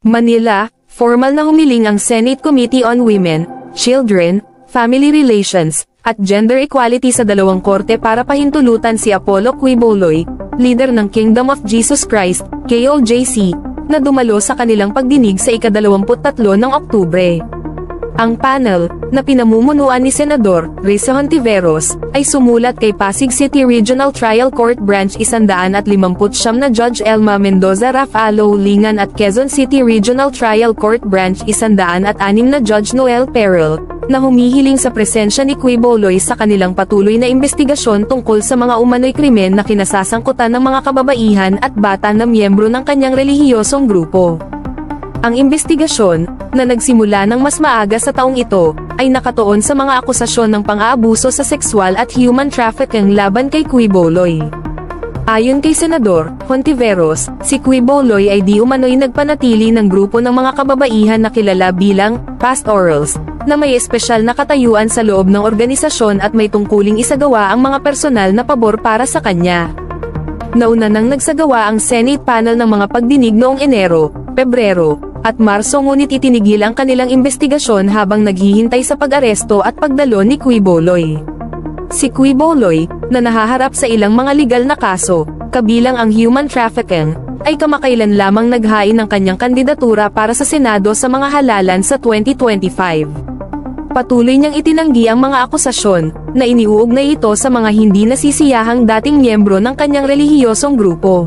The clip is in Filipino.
Manila, formal na humiling ang Senate Committee on Women, Children, Family Relations, at Gender Equality sa dalawang korte para pahintulutan si Apollo Quiboloy, leader ng Kingdom of Jesus Christ, KOJC, na dumalo sa kanilang pagdinig sa ika-23 ng Oktubre. Ang panel, na pinamumunuan ni Senador Risa Hontiveros, ay sumulat kay Pasig City Regional Trial Court Branch 159 na Judge Elma Mendoza Rafalo Lingan at Quezon City Regional Trial Court Branch 106 na Judge Noel Perel, na humihiling sa presensya ni Quiboloy sa kanilang patuloy na investigasyon tungkol sa mga umano'y krimen na kinasasangkutan ng mga kababaihan at bata na miyembro ng kanyang relihiyosong grupo. Ang investigasyon, na nagsimula ng mas maaga sa taong ito, ay nakatuon sa mga akusasyon ng pang-aabuso sa sexual at human trafficking laban kay Quiboloy. Ayon kay Senador Hontiveros, si Quiboloy ay di umano'y nagpanatili ng grupo ng mga kababaihan na kilala bilang pastorals, na may espesyal na katayuan sa loob ng organisasyon at may tungkuling isagawa ang mga personal na pabor para sa kanya. Nauna nang nagsagawa ang Senate panel ng mga pagdinig noong Enero, Pebrero, at Marso ngunit itinigil ang kanilang investigasyon habang naghihintay sa pag-aresto at pagdalo ni Quiboloy. Si Quiboloy, na nahaharap sa ilang mga legal na kaso, kabilang ang human trafficking, ay kamakailan lamang naghain ng kanyang kandidatura para sa Senado sa mga halalan sa 2025. Patuloy niyang itinanggi ang mga akusasyon, na iniuugnay ito sa mga hindi nasisiyahang dating miyembro ng kanyang relihiyosong grupo.